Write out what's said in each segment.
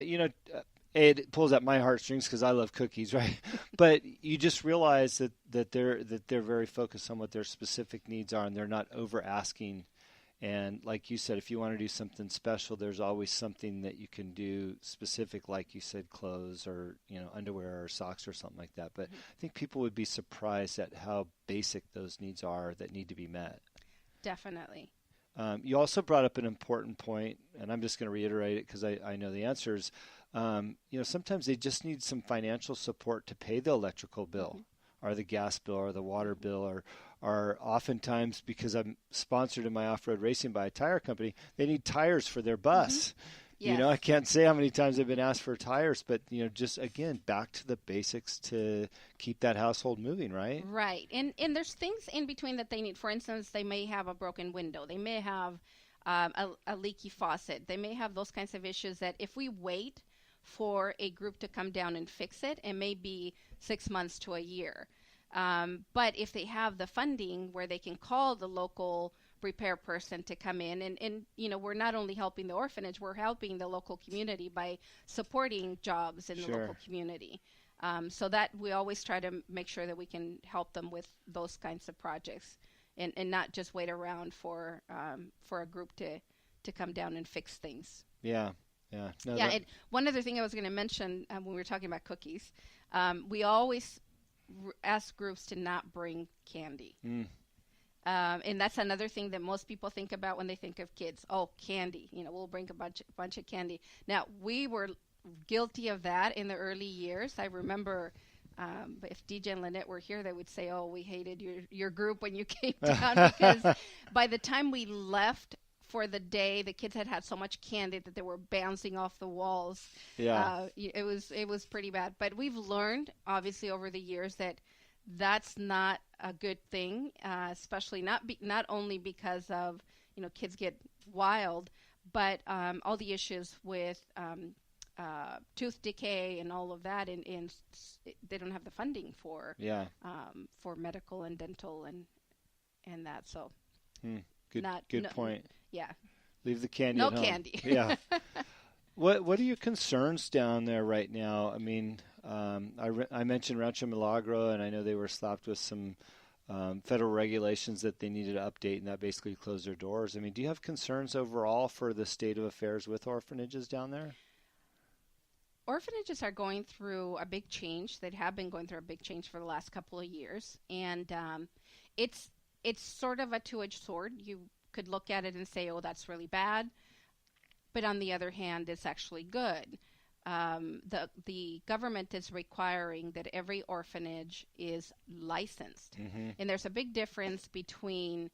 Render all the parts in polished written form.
You know, it pulls at my heartstrings because I love cookies, right? But you just realize that they're very focused on what their specific needs are, and they're not over asking. And like you said, if you want to do something special, there's always something that you can do specific, like you said, clothes or underwear or socks or something like that. But Mhm. I think people would be surprised at how basic those needs are that need to be met. Definitely. You also brought up an important point, and I'm just going to reiterate it because I know the answers. Sometimes they just need some financial support to pay the electrical bill, Hmm. or the gas bill, or the water Hmm. bill, or oftentimes because I'm sponsored in my off-road racing by a tire company, they need tires for their Hmm. bus. Yes. I can't say how many times I've been asked for tires, but just again, back to the basics to keep that household moving, right? Right. And there's things in between that they need. For instance, they may have a broken window. They may have a leaky faucet. They may have those kinds of issues that if we wait for a group to come down and fix it, it may be 6 months to a year. But if they have the funding where they can call the local repair person to come in, and we're not only helping the orphanage, we're helping the local community by supporting jobs in the local Sure. community. So that we always try to make sure that we can help them with those kinds of projects, and not just wait around for a group to come down and fix things. Yeah. Yeah. No, Yeah, that. and one other thing I was going to mention when we were talking about cookies, we always ask groups to not bring candy. Mm, And that's another thing that most people think about when they think of kids. Oh, candy. We'll bring a bunch of candy. Now, we were guilty of that in the early years. I remember if DJ and Lynette were here, they would say, "Oh, we hated your group when you came down," because by the time we left for the day, the kids had so much candy that they were bouncing off the walls. yeah. It was pretty bad. But we've learned, obviously, over the years that that's not a good thing, especially not only because of kids get wild, but all the issues with tooth decay and all of that, and they don't have the funding Yeah. for medical and dental and that. So Hmm. Good. not Good no, point. yeah, Leave the candy no at home. candy. Yeah. What are your concerns down there right now? I mean, I mentioned Rancho Milagro, and I know they were slapped with some federal regulations that they needed to update, and that basically closed their doors. I mean, do you have concerns overall for the state of affairs with orphanages down there? Orphanages are going through a big change. They have been going through a big change for the last couple of years, and it's it's sort of a two-edged sword. You could look at it and say, "Oh, that's really bad," but on the other hand, it's actually good. The government is requiring that every orphanage is licensed, Mm-hmm. and there's a big difference between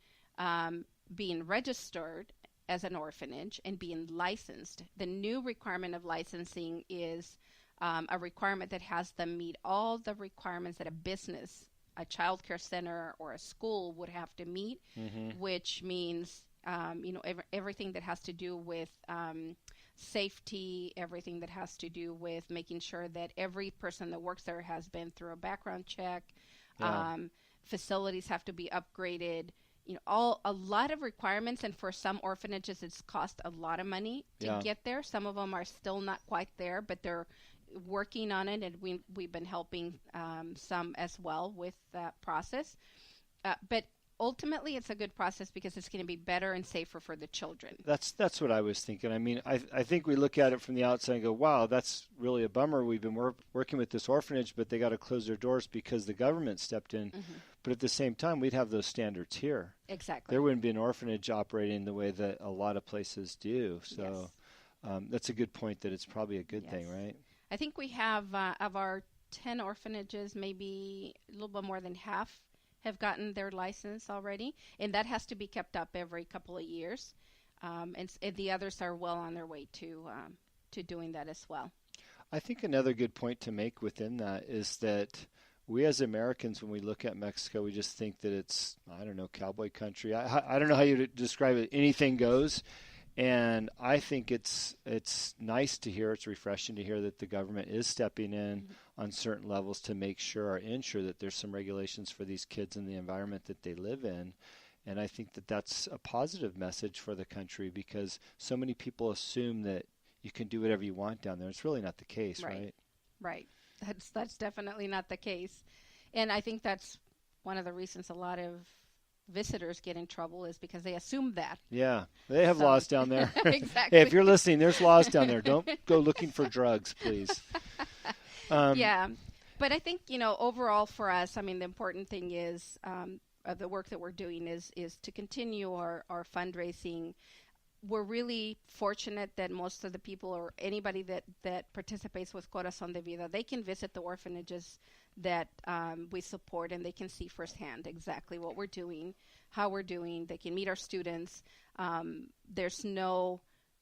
being registered as an orphanage and being licensed. The new requirement of licensing is a requirement that has them meet all the requirements that a business, a child care center, or a school would have to meet, Mm-hmm. which means everything that has to do with safety, everything that has to do with making sure that every person that works there has been through a background check. Yeah. Um, Facilities have to be upgraded. All a lot of requirements, and for some orphanages, it's cost a lot of money to Yeah. get there. Some of them are still not quite there, but they're working on it, and we've been helping some as well with that process. But ultimately, it's a good process because it's going to be better and safer for the children. That's what I was thinking. I mean, I think we look at it from the outside and go, "Wow, that's really a bummer. We've been working with this orphanage, but they got to close their doors because the government stepped in." Hmm. But at the same time, we'd have those standards here. Exactly. There wouldn't be an orphanage operating the way that a lot of places do. Yes. So that's a good point. That it's probably a good Yes. thing, right? I think we have of our 10 orphanages, maybe a little bit more than half have gotten their license already, and that has to be kept up every couple of years. And the others are well on their way to doing that as well. I think another good point to make within that is that we as Americans, when we look at Mexico, we just think that it's, I don't know, cowboy country. I don't know how you describe it. Anything goes. And I think it's nice to hear, it's refreshing to hear that the government is stepping in Mhm. on certain levels to make sure or ensure that there's some regulations for these kids in the environment that they live in. And I think that that's a positive message for the country because so many people assume that you can do whatever you want down there. It's really not the case, right? Right. That's definitely not the case. And I think that's one of the reasons a lot of visitors get in trouble is because they assume that. Yeah, they have laws down there. Exactly. Hey, if you're listening, there's laws down there. Don't go looking for drugs, please. Yeah. But I think, overall for us, I mean, the important thing is the work that we're doing is to continue our fundraising. We're really fortunate that most of the people or anybody that participates with Corazon De Vida, they can visit the orphanages that we support, and they can see firsthand exactly what we're doing, how we're doing. They can meet our students. There's no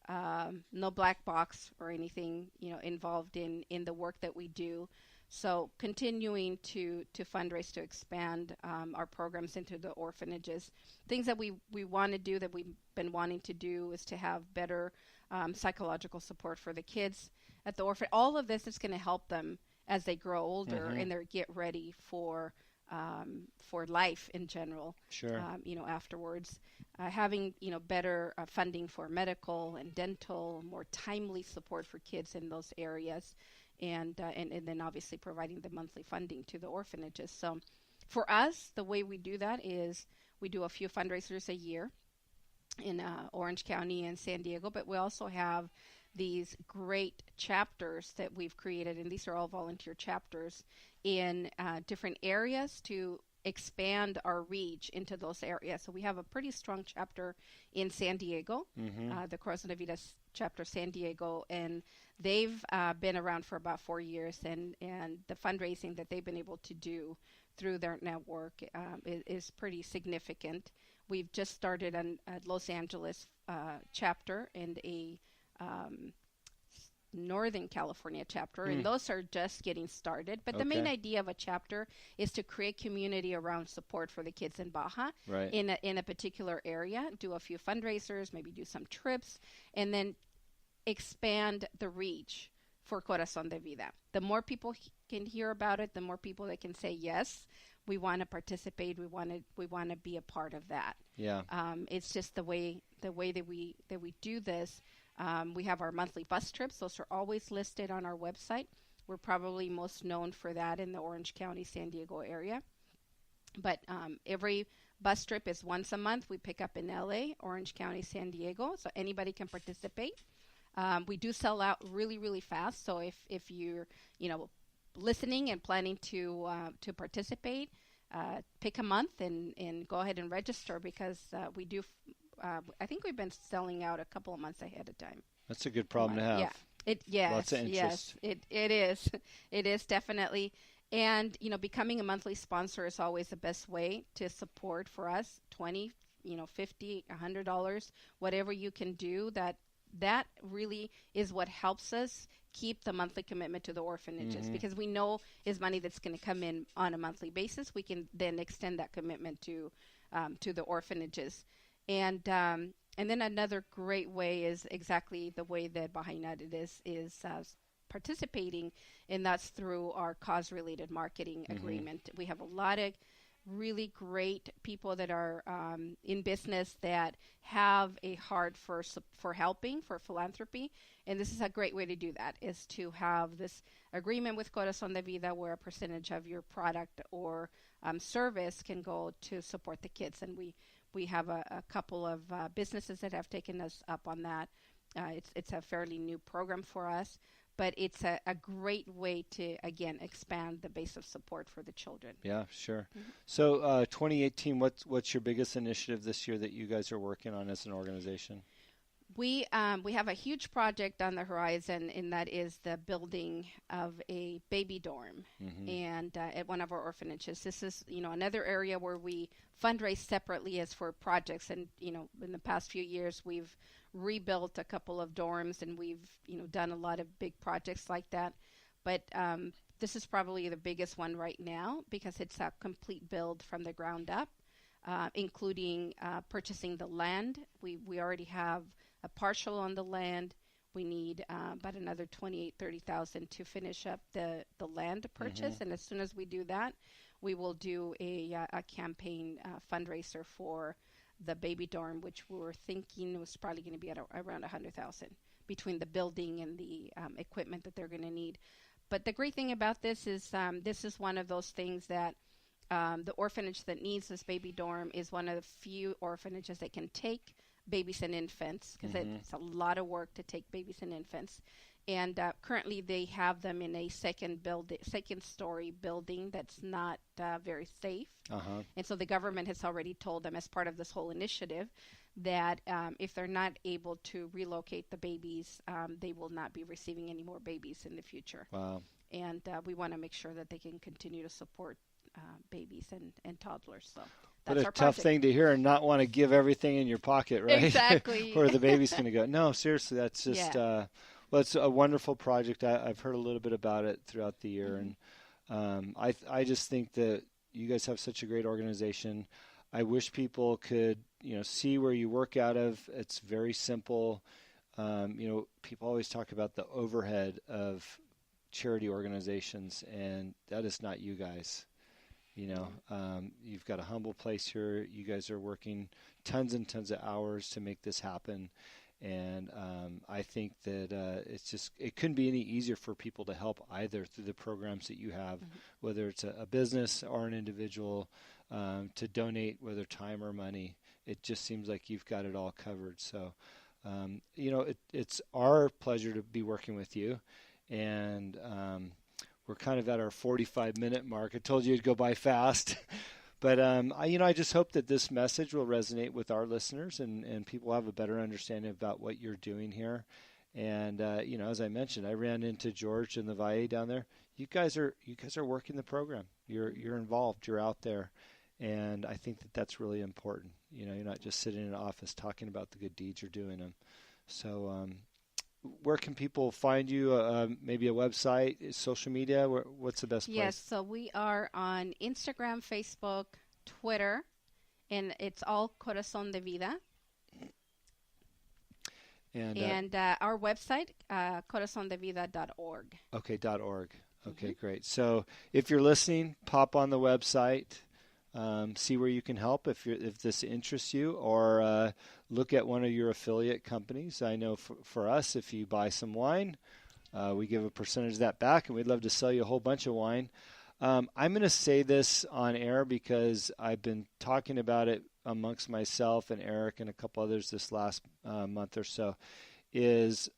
black box or anything involved in the work that we do. So continuing to fundraise to expand our programs into the orphanages. Things that we want to do, that we've been wanting to do, is to have better psychological support for the kids at the orphan. All of this is going to help them as they grow older and they get ready for life in general. Sure. Afterwards, having better funding for medical and dental, more timely support for kids in those areas. And then obviously providing the monthly funding to the orphanages. So for us, the way we do that is we do a few fundraisers a year in Orange County and San Diego, but we also have these great chapters that we've created, and these are all volunteer chapters in different areas to expand our reach into those areas. So we have a pretty strong chapter in San Diego, the Corazon De Vida chapter San Diego, and they've been around for about 4 years, and the fundraising that they've been able to do through their network is pretty significant. We've just started a Los Angeles chapter and a Northern California chapter, and those are just getting started. But the main idea of a chapter is to create community around support for the kids in Baja, in a particular area, do a few fundraisers, maybe do some trips, and then expand the reach for Corazon De Vida. The more people can hear about it, the more people that can say, yes, we want to participate, we want to be a part of that. Yeah. It's just the way that we do this. We have our monthly bus trips. Those are always listed on our website. We're probably most known for that in the Orange County, San Diego area. But every bus trip is once a month. We pick up in LA, Orange County, San Diego, so anybody can participate. We do sell out really, really fast. So if you're, listening and planning to participate, pick a month and go ahead and register, because we do. I think we've been selling out a couple of months ahead of time. That's a good problem to have. Yeah. Lots of interest. Yes, it is. It is definitely. And, becoming a monthly sponsor is always the best way to support for us. $20, $50, $100, whatever you can do, that really is what helps us keep the monthly commitment to the orphanages, because we know is money that's going to come in on a monthly basis. We can then extend that commitment to the orphanages. And then another great way is exactly the way that Baja United is participating, and that's through our cause-related marketing agreement. We have a lot of really great people that are in business that have a heart for helping, for philanthropy, and this is a great way to do that, is to have this agreement with Corazon De Vida where a percentage of your product or service can go to support the kids. And we have a couple of businesses that have taken us up on that. It's a fairly new program for us, but it's a great way to, again, expand the base of support for the children. Yeah, sure. So 2018, what's your biggest initiative this year that you guys are working on as an organization? We have a huge project on the horizon, and that is the building of a baby dorm, and at one of our orphanages. This is, another area where we fundraise separately as for projects. And, in the past few years, we've rebuilt a couple of dorms, and we've, done a lot of big projects like that. But this is probably the biggest one right now, because it's a complete build from the ground up, including purchasing the land. We already have a partial on the land. We need about another $28,000-$30,000 to finish up the land purchase. And as soon as we do that, we will do a campaign fundraiser for the baby dorm, which we were thinking was probably going to be at around $100,000, between the building and the equipment that they're going to need. But the great thing about this is one of those things that the orphanage that needs this baby dorm is one of the few orphanages that can take babies and infants, because it's a lot of work to take babies and infants. And currently they have them in a second-story building that's not very safe. And so the government has already told them, as part of this whole initiative, that if they're not able to relocate the babies, they will not be receiving any more babies in the future. Wow. And we want to make sure that they can continue to support babies and toddlers. So that's what a our tough project. thing to hear, and not want to give everything in your pocket, right? Exactly. Where the baby's going to go. No, seriously, that's just well, it's a wonderful project. I've heard a little bit about it throughout the year, and I just think that you guys have such a great organization. I wish people could, see where you work out of. It's very simple. People always talk about the overhead of charity organizations, and that is not you guys. You've got a humble place here. You guys are working tons and tons of hours to make this happen. And I think that it couldn't be any easier for people to help either through the programs that you have, whether it's a business or an individual, to donate, whether time or money. It just seems like you've got it all covered. So, it's our pleasure to be working with you. And we're kind of at our 45-minute mark. I told you it'd go by fast. But, I just hope that this message will resonate with our listeners and people have a better understanding about what you're doing here. And, as I mentioned, I ran into George in the Valle down there. You guys are working the program. You're involved. You're out there. And I think that that's really important. You're not just sitting in an office talking about the good deeds you're doing them. So where can people find you? Maybe a website, social media? What's the best place? Yes, so we are on Instagram, Facebook, Twitter, and it's all Corazon De Vida. And our website, corazondevida.org. Okay, .org. Okay, great. So if you're listening, pop on the website. See where you can help if this interests you, or look at one of your affiliate companies. I know for us, if you buy some wine, we give a percentage of that back, and we'd love to sell you a whole bunch of wine. I'm going to say this on air because I've been talking about it amongst myself and Eric and a couple others this last month or so, is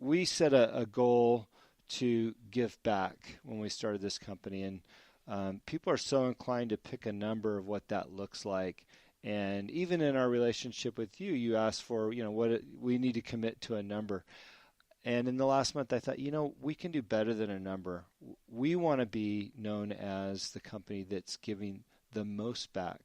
we set a goal to give back when we started this company, and people are so inclined to pick a number of what that looks like. And even in our relationship with you, you asked for, we need to commit to a number. And in the last month, I thought, we can do better than a number. We want to be known as the company that's giving the most back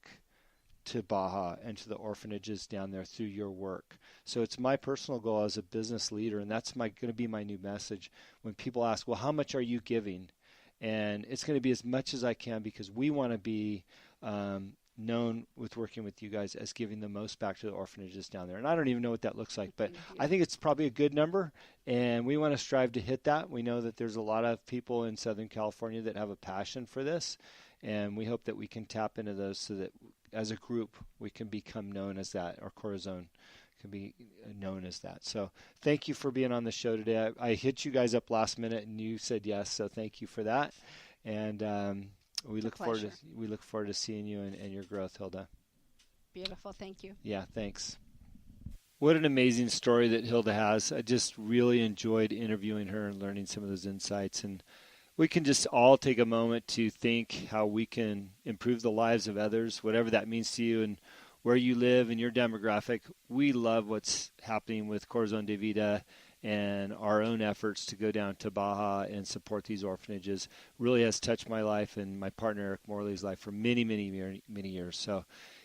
to Baja and to the orphanages down there through your work. So it's my personal goal as a business leader, and that's going to be my new message. When people ask, well, how much are you giving? And it's going to be as much as I can, because we want to be known with working with you guys as giving the most back to the orphanages down there. And I don't even know what that looks like, but I think it's probably a good number, and we want to strive to hit that. We know that there's a lot of people in Southern California that have a passion for this, and we hope that we can tap into those so that as a group we can become known as that, or Corazon can be known as that. So thank you for being on the show today. I hit you guys up last minute and you said yes, so thank you for that. And we look forward to seeing you and your growth, Hilda. Beautiful. Thank you. Yeah, thanks. What an amazing story that Hilda has. I just really enjoyed interviewing her and learning some of those insights. And we can just all take a moment to think how we can improve the lives of others, whatever that means to you and where you live and your demographic. We love what's happening with Corazon De Vida and our own efforts to go down to Baja and support these orphanages. Really has touched my life and my partner Eric Morley's life for many, many, many years. So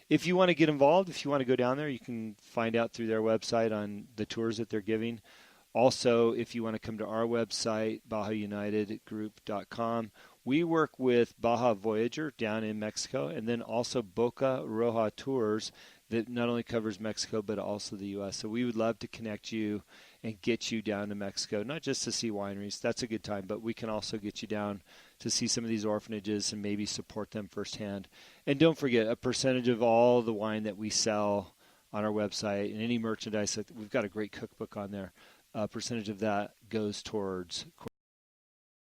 if you want to get involved, if you want to go down there, you can find out through their website on the tours that they're giving. Also, if you want to come to our website, bajaunitedgroup.com, we work with Baja Voyager down in Mexico, and then also Boca Roja Tours that not only covers Mexico but also the U.S. So we would love to connect you and get you down to Mexico, not just to see wineries. That's a good time, but we can also get you down to see some of these orphanages and maybe support them firsthand. And don't forget, a percentage of all the wine that we sell on our website and any merchandise, we've got a great cookbook on there. a percentage of that goes towards